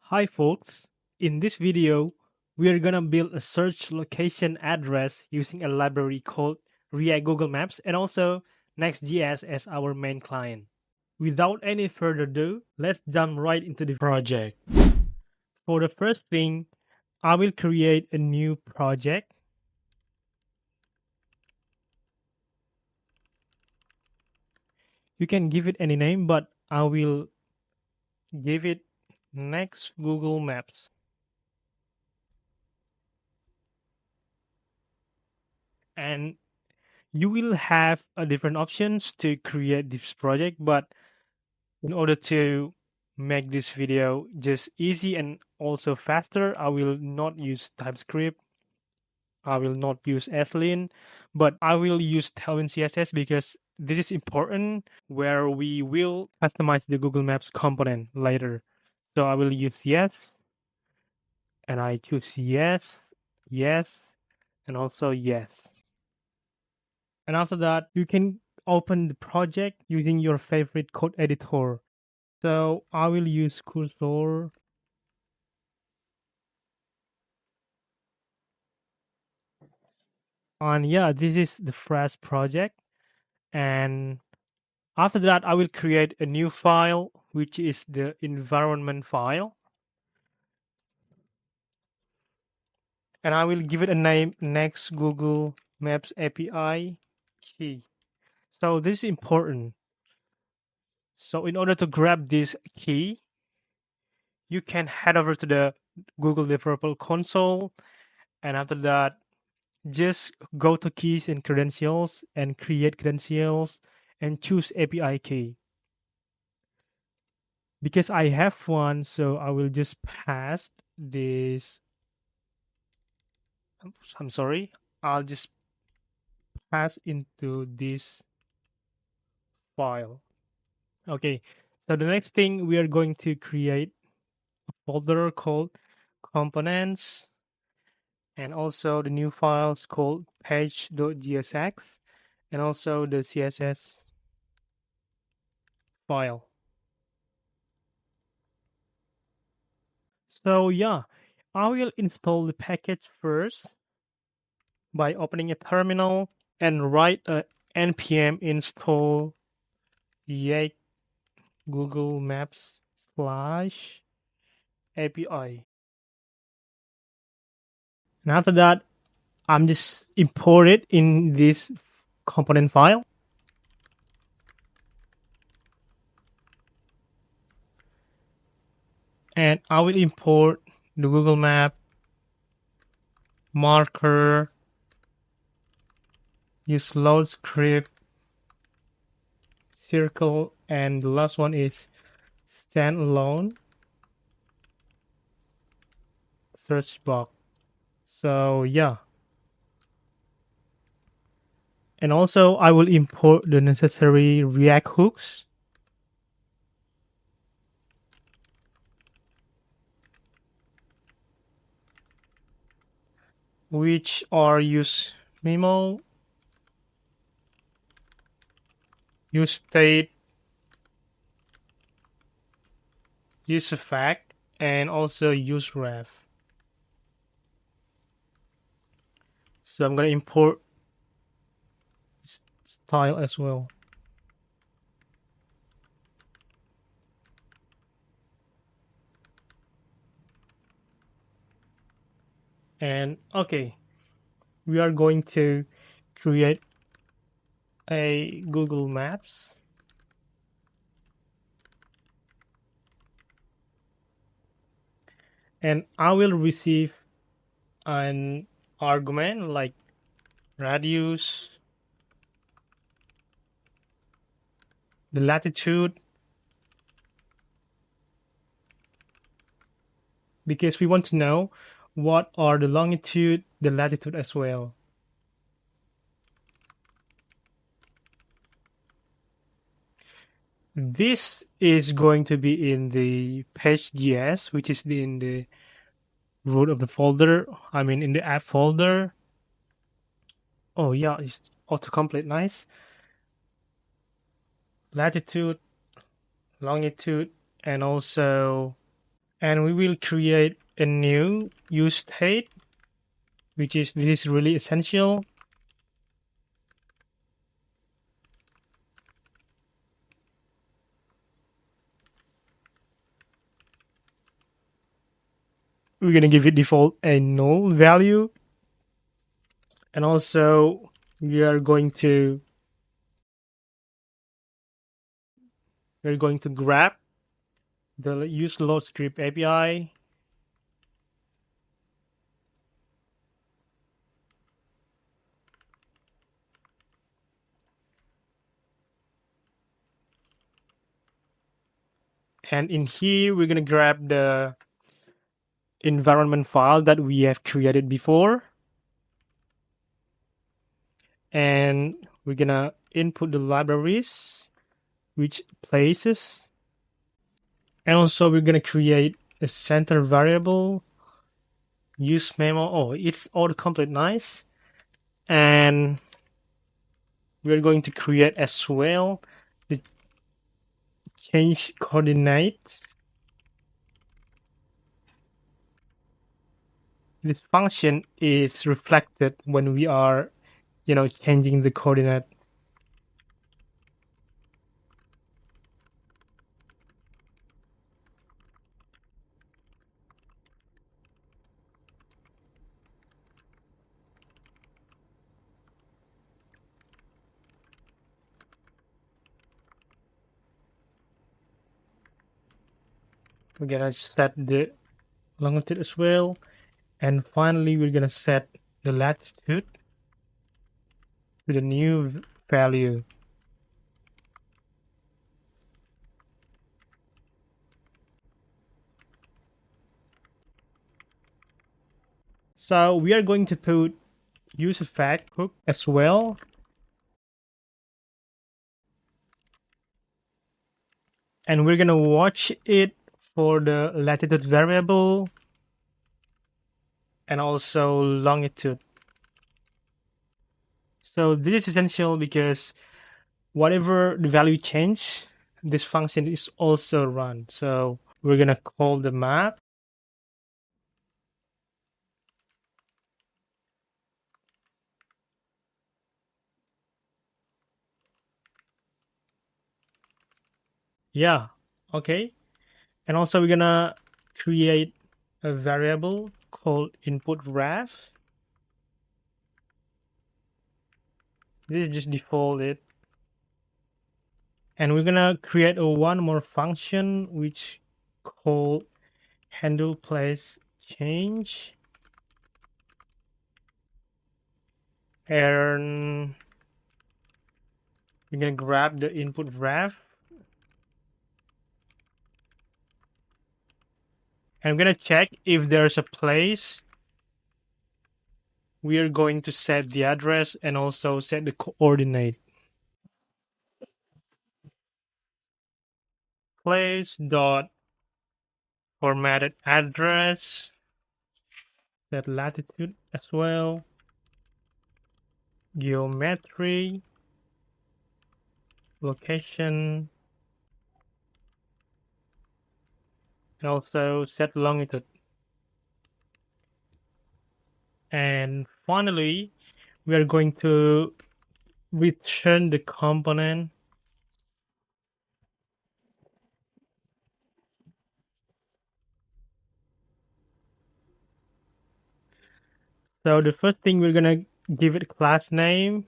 Hi folks, in this video, we are gonna build a search location address using a library called React Google Maps and also Next.js as our main client. Without any further ado, let's jump right into the project. For the first thing, I will create a new project. You can give it any name, but I will give it Next Google Maps. And you will have different options to create this project, but in order to make this video just easy and also faster, I will not use TypeScript. I will not use Sline, but I will use Tailwind CSS because this is important where we will customize the Google Maps component later. So I will use yes, and I choose yes, yes, and also yes. And after that, you can open the project using your favorite code editor. So I will use Cursor. And yeah, this is the fresh project. And after that, I will create a new file, which is the environment file. And I will give it a name, Next Google Maps API key. So this is important. So in order to grab this key, you can head over to the Google Developer Console. And after that, just go to keys and credentials and create credentials and choose API key. Because I have one, so I will just pass this. I'm sorry. I'll just pass into this file. Okay. So the next thing we are going to create a folder called components and also the new files called page.jsx and also the CSS file. So yeah, I will install the package first by opening a terminal and write a npm install yake Google Maps slash API. And after that, I'm just import it in this component file. And I will import the Google Map marker, use load script, circle, and the last one is standalone search box. So yeah. And also I will import the necessary React hooks. Which are use memo, use state, use effect, and also use ref. So I'm gonna import style as well. And okay, we are going to create a Google Maps. And I will receive an argument like radius, the latitude, because we want to know what are the longitude, the latitude as well. This is going to be in the page.js, which is in the root of the folder. I mean, in the app folder. Oh yeah, it's autocomplete, nice. Latitude, longitude, and also And we will create a new use state, which is this is really essential. We're going to give it default a null value. And also we are going to grab the use load script API. And in here, we're going to grab the environment file that we have created before. And we're going to input the libraries, which places. And also we're going to create a center variable, use memo. Oh, it's autocomplete, nice. And we're going to create as well the change coordinate. This function is reflected when we are, changing the coordinate. We're gonna set the longitude as well, and finally we're gonna set the latitude to the new value. So we are going to put use effect hook as well. And we're gonna watch it for the latitude variable and also longitude. So this is essential because whatever the value change, this function is also run. So we're gonna call the map. Yeah, okay. And also we're gonna create a variable called input ref. This is just default it. And we're gonna create a one more function which called handle place change. And we're gonna grab the input ref. And I'm gonna check if there's a place. We are going to set the address and also set the coordinate. Place dot formatted address, set latitude as well, geometry, location, and also set longitude. And finally, we are going to return the component. So the first thing, we're gonna give it a class name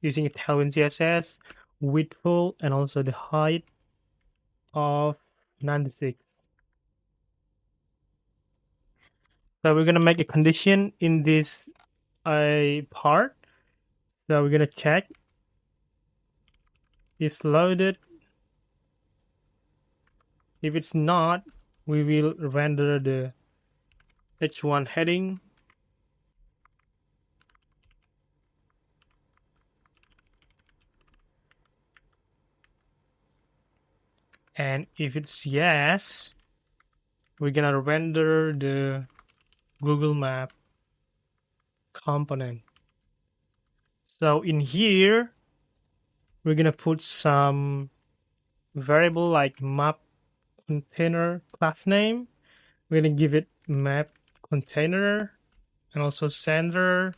using a Tailwind CSS, width full, and also the height of 96. So we're gonna make a condition in this part. So we're gonna check if loaded. If it's not, we will render the h1 heading. And if it's yes, we're gonna render the Google Map component. So in here, we're gonna put some variable like map container class name. we're gonna give it map container and also center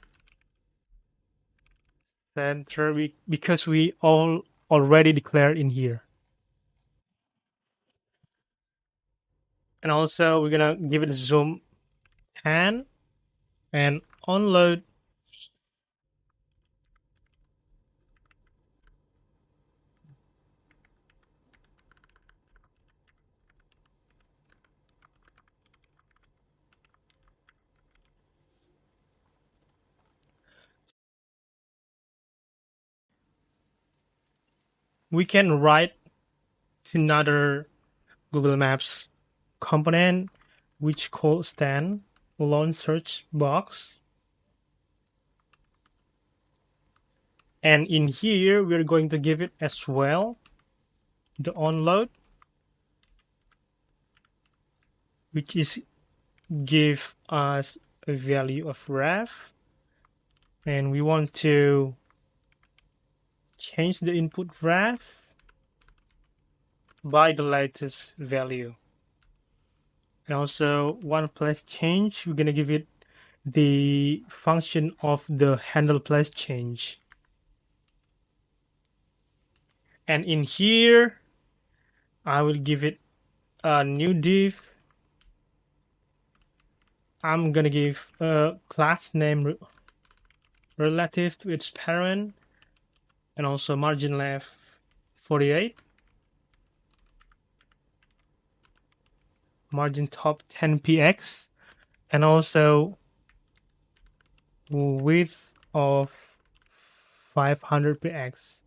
because we all already declared in here. And also we're gonna give it zoom 10 and onload. We can write to another Google Maps component which called stand alone search box. And in here, we're going to give it as well the onload, which is give us a value of ref. And we want to change the input ref by the latest value. And also one place change, we're going to give it the function of the handle place change. And in here, I will give it a new div. I'm gonna give a class name relative to its parent and also margin left 48, margin top 10px, and also width of 500px.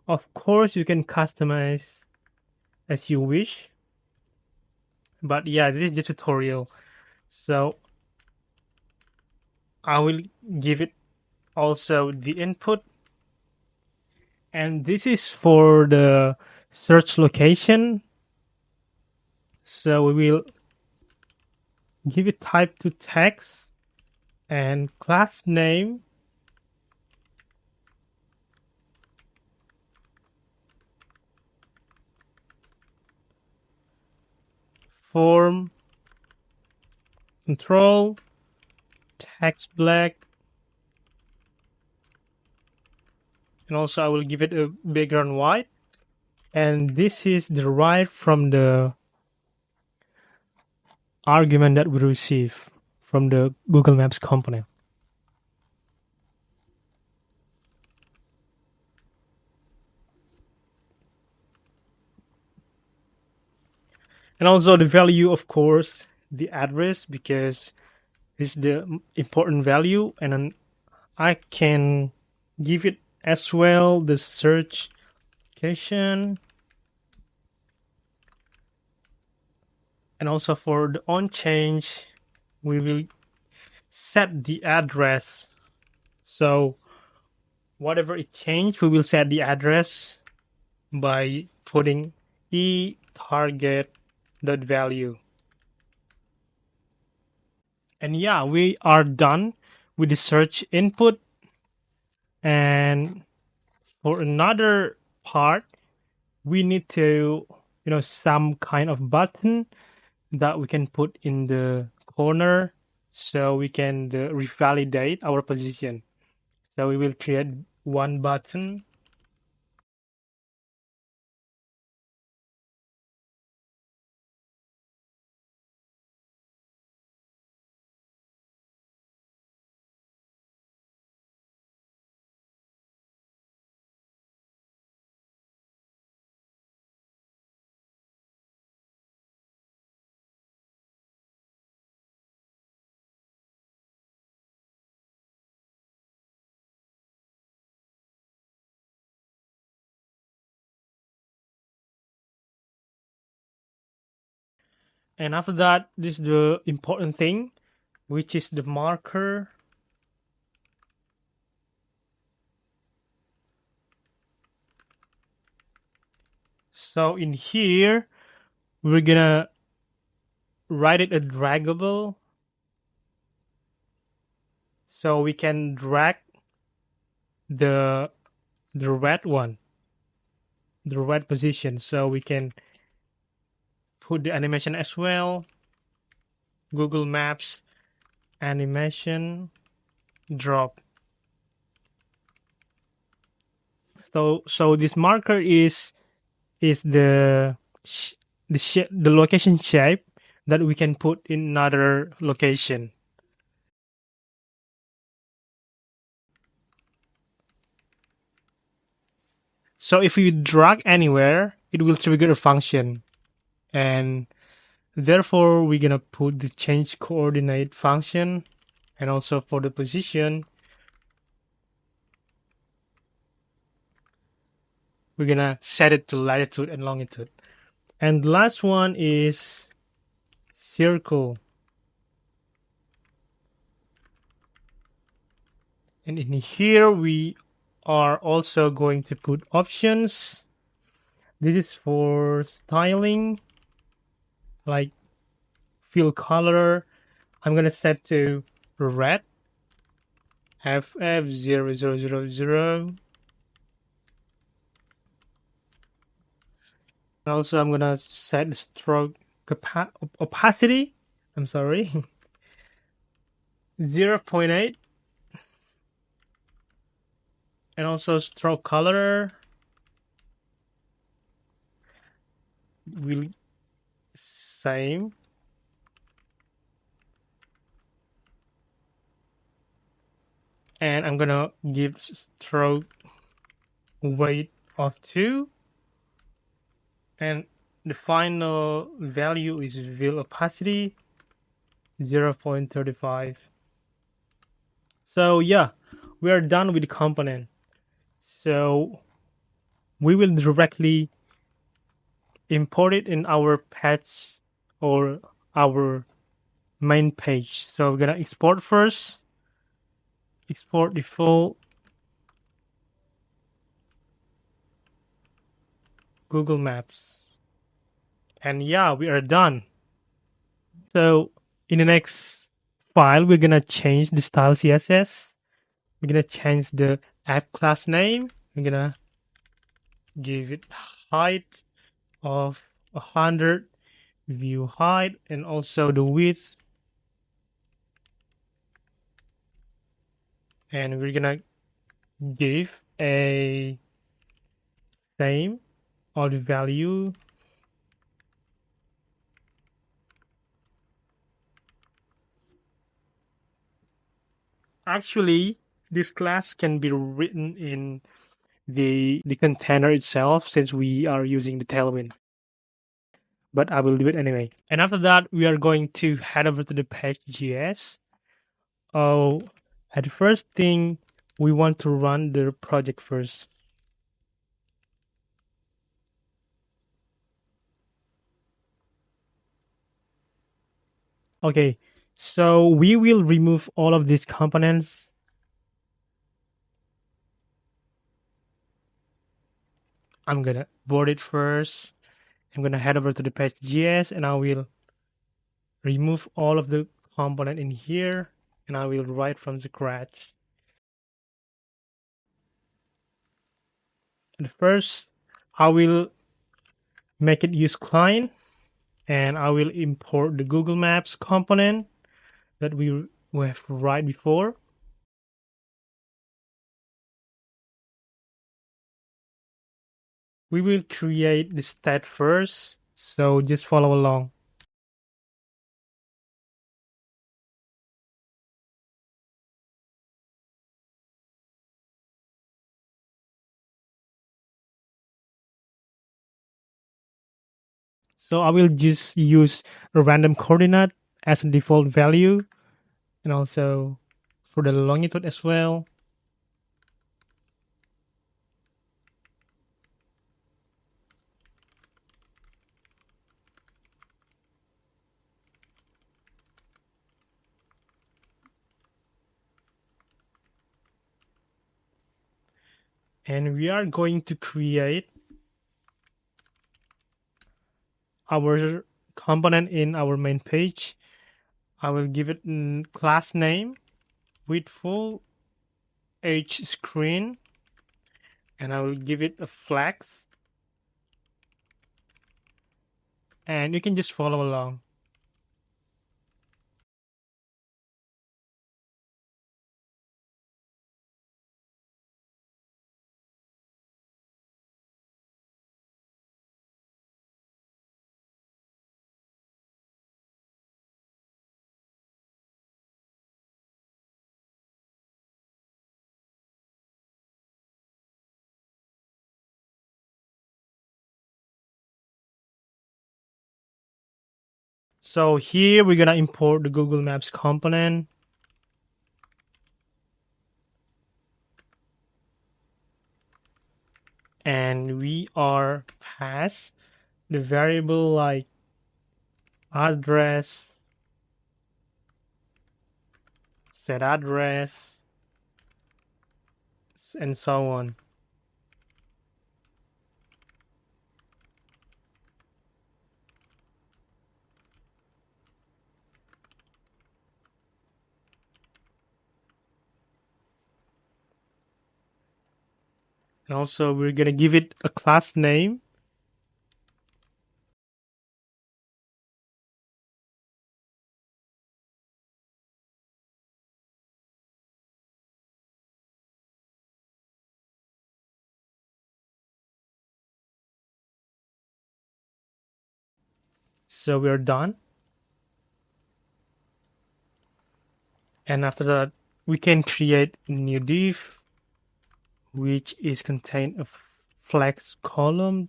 Of course, you can customize as you wish, but yeah, this is the tutorial. So I will give it also the input, and this is for the search location. So we will give it type to text and class name, form, control, text black, and also I will give it a background white. And this is derived from the argument that we receive from the Google Maps component. And also the value, of course, the address, because this is the important value. And then I can give it as well the search location. And also for the on change, we will set the address. So whatever it changed, we will set the address by putting e target dot value. And yeah, we are done with the search input. And for another part, we need to, some kind of button that we can put in the corner so we can revalidate our position. So we will create one button. And after that, this is the important thing, which is the marker. So in here, we're gonna write it a draggable. So we can drag the red one, the red position. So we can put the animation as well. Google Maps animation drop. So this marker is the location shape that we can put in another location. So if we drag anywhere, it will trigger a function, and therefore we're gonna put the change coordinate function, and also for the position, we're gonna set it to latitude and longitude. And the last one is circle. And in here, we are also going to put options. This is for styling, like fill color. I'm gonna set to red, FF0000. Also, I'm gonna set stroke opacity. I'm sorry, 0.8, and also stroke color will same. And I'm gonna give stroke weight of 2, and the final value is fill opacity 0.35. So yeah, we are done with the component. So we will directly import it in our patch or our main page. So we're gonna export first, export the full Google Maps. And yeah, we are done. So in the next file, we're gonna change the style CSS. We're gonna change the app class name. We're gonna give it height of 100, view height, and also the width. And we're gonna give a same or the value. Actually, this class can be written in the container itself since we are using the Tailwind. But I will do it anyway. And after that, we are going to head over to the page.js. Oh, at the first thing, we want to run the project first. Okay, so we will remove all of these components. I'm gonna board it first. I'm gonna head over to the page.js and I will remove all of the component in here and I will write from scratch. And first, I will make it use client and I will import the Google Maps component that we have right before. We will create the stat first, so just follow along. So I will just use a random coordinate as a default value and also for the longitude as well. And we are going to create our component in our main page. I will give it a class name with full H screen and I will give it a flex and you can just follow along. So here we're gonna import the Google Maps component. And we are pass the variable like address, set address, and so on. And also we're gonna give it a class name. So we're done. And after that, we can create a new div, which is contain a flex column.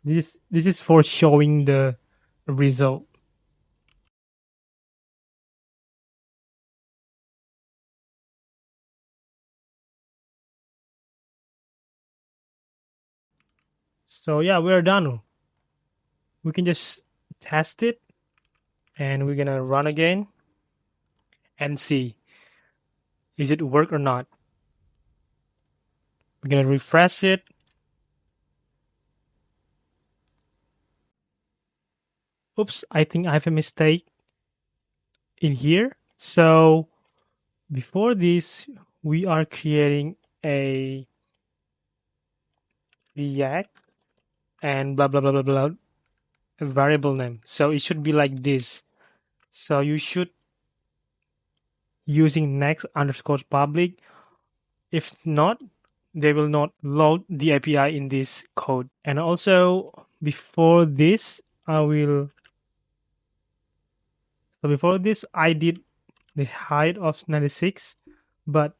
This is for showing the result. So yeah, we're done. We can just test it, and we're gonna run again and see is it work or not. We're gonna refresh it. Oops, I think I have a mistake in here. So before this, we are creating a React and blah blah blah blah blah a variable name. So it should be like this. So you should using next underscore public. If not, they will not load the API in this code. And also before this, before this I did the height of 96, but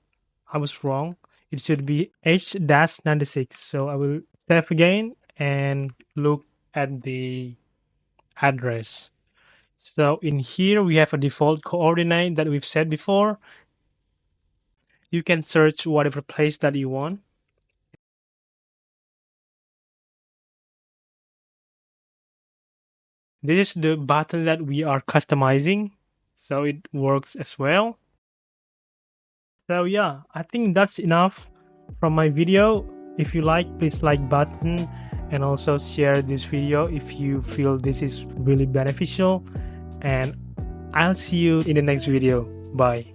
I was wrong. It should be h-96. So I will save again and look at the address. So in here we have a default coordinate that we've set before. You can search whatever place that you want. This is the button that we are customizing, so it works as well. So yeah, I think that's enough from my video. If you like, please like button and also share this video if you feel this is really beneficial. And I'll see you in the next video. Bye.